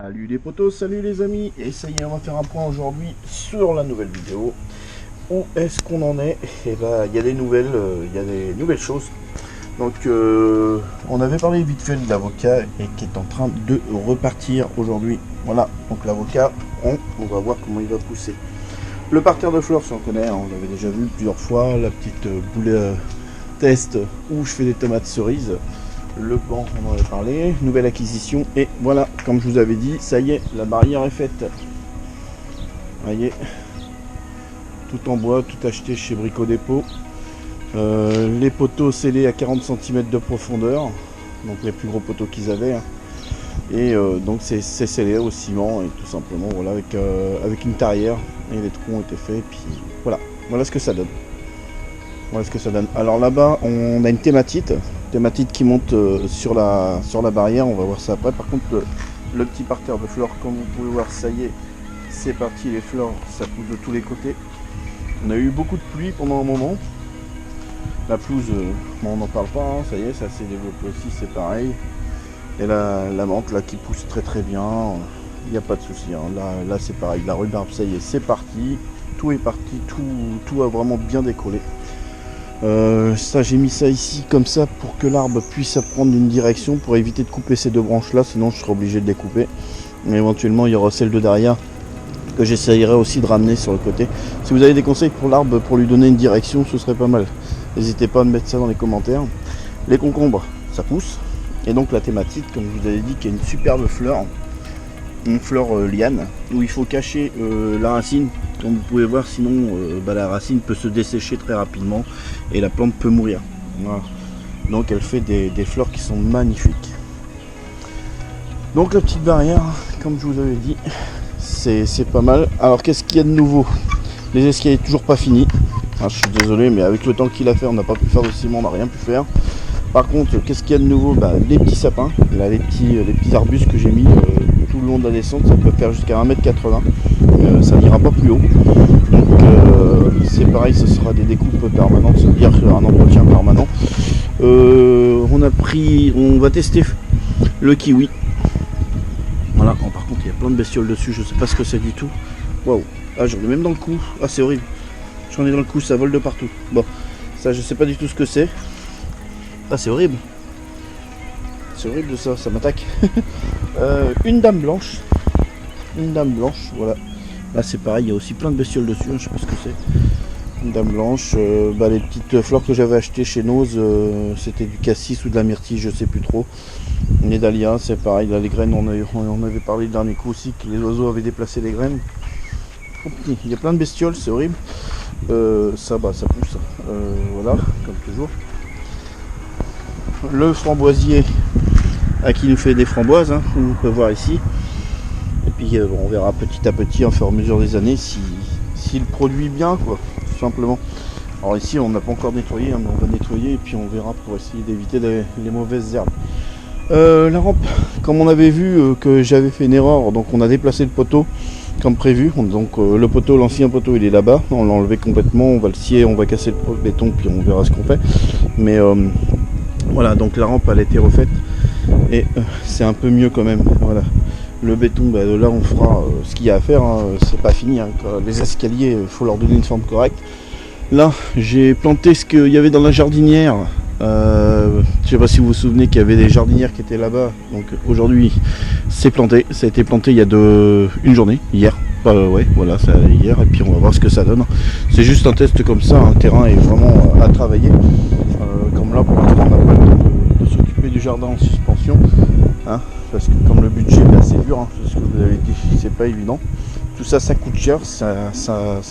Salut les potos, salut les amis, et ça y est, on va faire un point aujourd'hui sur la nouvelle vidéo. Où est-ce qu'on en est? Et bah, il y a des nouvelles, choses. Donc, on avait parlé vite fait de l'avocat et qui est en train de repartir aujourd'hui. Voilà, donc l'avocat, on va voir comment il va pousser. Le parterre de fleurs, si on connaît, on l'avait déjà vu plusieurs fois. La petite boule test où je fais des tomates cerises. Le banc, on en avait parlé, nouvelle acquisition, et voilà, comme je vous avais dit, ça y est, la barrière est faite. Voyez, tout en bois, tout acheté chez Brico Dépôt. Les poteaux scellés à 40 cm de profondeur, donc les plus gros poteaux qu'ils avaient. Et donc c'est scellé au ciment, et tout simplement, voilà, avec une tarière, et les trous ont été faits, et puis voilà ce que ça donne. Voilà ce que ça donne. Alors là-bas, on a une thématite qui monte sur la barrière, on va voir ça après. Par contre, le petit parterre de fleurs, comme vous pouvez voir, ça y est, c'est parti, les fleurs, ça pousse de tous les côtés. On a eu beaucoup de pluie pendant un moment. La pelouse, on n'en parle pas, hein, ça y est, ça s'est développé aussi, c'est pareil. Et la menthe là qui pousse très très bien, il n'y a pas de souci, hein. Là c'est pareil, la rhubarbe, ça y est, c'est parti, tout est parti, tout a vraiment bien décollé. Ça, j'ai mis ça ici comme ça pour que l'arbre puisse prendre une direction, pour éviter de couper ces deux branches là, sinon je serais obligé de les couper. Mais éventuellement il y aura celle de derrière que j'essayerai aussi de ramener sur le côté. Si vous avez des conseils pour l'arbre, pour lui donner une direction, ce serait pas mal. N'hésitez pas à me mettre ça dans les commentaires. Les concombres, ça pousse. Et donc la thématique, comme je vous avais dit, qui est une superbe fleur, une fleur liane, où il faut cacher la racine. Comme vous pouvez voir, sinon la racine peut se dessécher très rapidement et la plante peut mourir. Voilà. Donc elle fait des fleurs qui sont magnifiques. Donc la petite barrière, comme je vous avais dit, c'est pas mal. Alors qu'est-ce qu'il y a de nouveau? Les escaliers toujours pas finis. Je suis désolé, mais avec le temps qu'il a fait, on n'a pas pu faire de ciment, on n'a rien pu faire. Par contre, qu'est-ce qu'il y a de nouveau? Les petits sapins, là, les petits arbustes que j'ai mis tout le long de la descente, ça peut faire jusqu'à 1,80 m. Ça n'ira pas plus haut. Donc c'est pareil, ce sera des découpes permanentes, c'est-à-dire un entretien permanent. On va tester le kiwi. Voilà, par contre il y a plein de bestioles dessus, je sais pas ce que c'est du tout. Waouh, j'en ai même dans le cou, c'est horrible. J'en ai dans le cou, ça vole de partout. Bon, ça je sais pas du tout ce que c'est. C'est horrible. C'est horrible ça m'attaque. Une dame blanche. Voilà. Là c'est pareil, il y a aussi plein de bestioles dessus, je sais pas ce que c'est. Une dame blanche. Les petites fleurs que j'avais achetées chez Nose, c'était du cassis ou de la myrtille, je sais plus trop. Les dahlias, c'est pareil, là les graines, on avait parlé le dernier coup aussi, que les oiseaux avaient déplacé les graines. Il y a plein de bestioles, c'est horrible. Ça pousse. Voilà, comme toujours. Le framboisier qui nous fait des framboises, on peut voir ici. Et puis on verra petit à petit, au fur et à mesure des années, s'il produit bien, quoi, tout simplement. Alors ici on n'a pas encore nettoyé, mais on va nettoyer et puis on verra pour essayer d'éviter les mauvaises herbes. La rampe, comme on avait vu que j'avais fait une erreur, donc on a déplacé le poteau comme prévu. Donc l'ancien poteau il est là-bas, on l'a enlevé complètement, on va le scier, on va casser le béton, puis on verra ce qu'on fait. Mais voilà, donc la rampe elle a été refaite et c'est un peu mieux quand même. Voilà, le béton, là on fera ce qu'il y a à faire, c'est pas fini, les escaliers il faut leur donner une forme correcte. Là j'ai planté ce qu'il y avait dans la jardinière. Je sais pas si vous vous souvenez qu'il y avait des jardinières qui étaient là-bas. Donc aujourd'hui c'est planté, ça a été planté il y a une journée, hier. Voilà, ça hier, et puis on va voir ce que ça donne. C'est juste un test comme ça, un terrain est vraiment à travailler. Comme là pour l'instant on n'a pas le temps de s'occuper du jardin en suspension, parce que comme le budget est assez dur, c'est ce que vous avez dit, c'est pas évident. Tout ça coûte cher, ça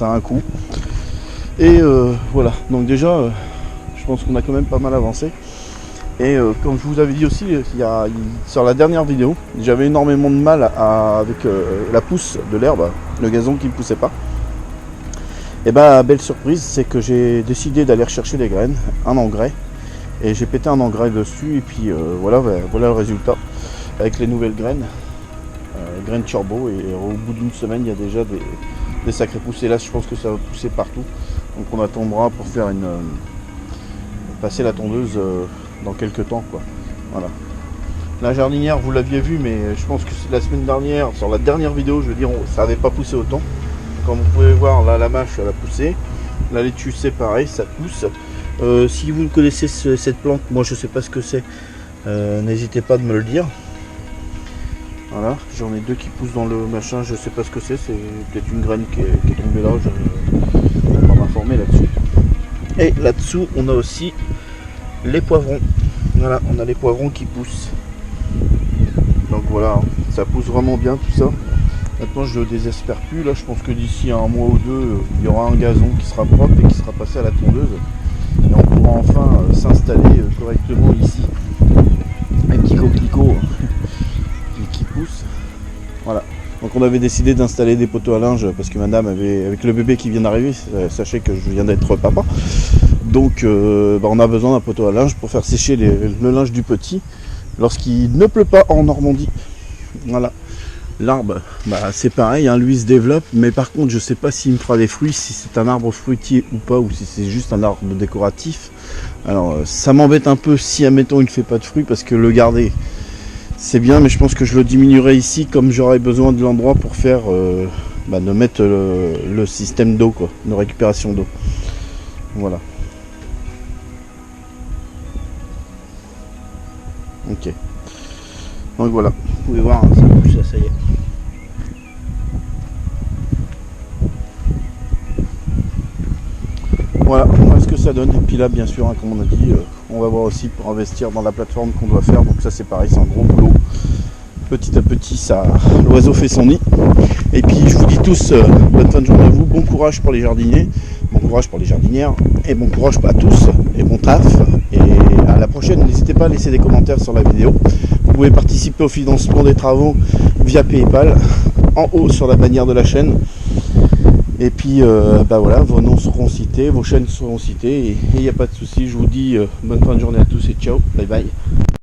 a un coût. Et voilà, donc déjà je pense qu'on a quand même pas mal avancé. Et comme je vous avais dit aussi, sur la dernière vidéo, j'avais énormément de mal avec la pousse de l'herbe, le gazon qui ne poussait pas. Et belle surprise, c'est que j'ai décidé d'aller rechercher des graines, un engrais, et j'ai pété un engrais dessus, et puis voilà le résultat, avec les nouvelles graines, graines turbo, et au bout d'une semaine, il y a déjà des sacrées poussées. Là, je pense que ça va pousser partout, donc on attendra pour faire passer la tondeuse dans quelques temps, quoi. Voilà. La jardinière, vous l'aviez vu, mais je pense que c'est la semaine dernière, sur la dernière vidéo, je veux dire, ça n'avait pas poussé autant. Comme vous pouvez voir, là, la mâche, elle a poussé. La laitue, c'est pareil, ça pousse. Si vous connaissez cette plante, moi je sais pas ce que c'est, n'hésitez pas de me le dire. Voilà, j'en ai deux qui poussent dans le machin, je sais pas ce que c'est peut-être une graine qui est tombée là, on va m'informer là-dessus. Et là-dessous, on a aussi les poivrons. Voilà, on a les poivrons qui poussent. Donc voilà, ça pousse vraiment bien tout ça. Maintenant, je ne désespère plus. Là, je pense que d'ici un mois ou deux, il y aura un gazon qui sera propre et qui sera passé à la tondeuse. Et on pourra enfin s'installer correctement ici. Un petit coquelicot qui pousse. Voilà. Donc on avait décidé d'installer des poteaux à linge parce que madame avait, avec le bébé qui vient d'arriver, sachez que je viens d'être papa. Donc on a besoin d'un poteau à linge pour faire sécher le linge du petit lorsqu'il ne pleut pas en Normandie. Voilà. L'arbre, c'est pareil, hein, lui il se développe, mais par contre je sais pas s'il me fera des fruits, si c'est un arbre fruitier ou pas, ou si c'est juste un arbre décoratif. Alors ça m'embête un peu si admettons il ne fait pas de fruits, parce que le garder c'est bien, mais je pense que je le diminuerai ici, comme j'aurai besoin de l'endroit pour faire de mettre le système d'eau, quoi, de récupération d'eau. Voilà. Ok. Donc voilà, vous pouvez voir, ça bouge, ça y est. Voilà ce que ça donne. Et puis là, bien sûr, hein, comme on a dit, on va voir aussi pour investir dans la plateforme qu'on doit faire. Donc ça, c'est pareil, c'est un gros boulot. Petit à petit, l'oiseau fait son nid. Et puis, je vous dis tous, bonne fin de journée à vous. Bon courage pour les jardiniers, bon courage pour les jardinières, et bon courage à tous, et bon taf. Et à la prochaine, n'hésitez pas à laisser des commentaires sur la vidéo. Vous pouvez participer au financement des travaux via PayPal, en haut sur la bannière de la chaîne. Et puis voilà, vos noms seront cités, vos chaînes seront citées, et il n'y a pas de souci. Je vous dis bonne fin de journée à tous et ciao, bye bye.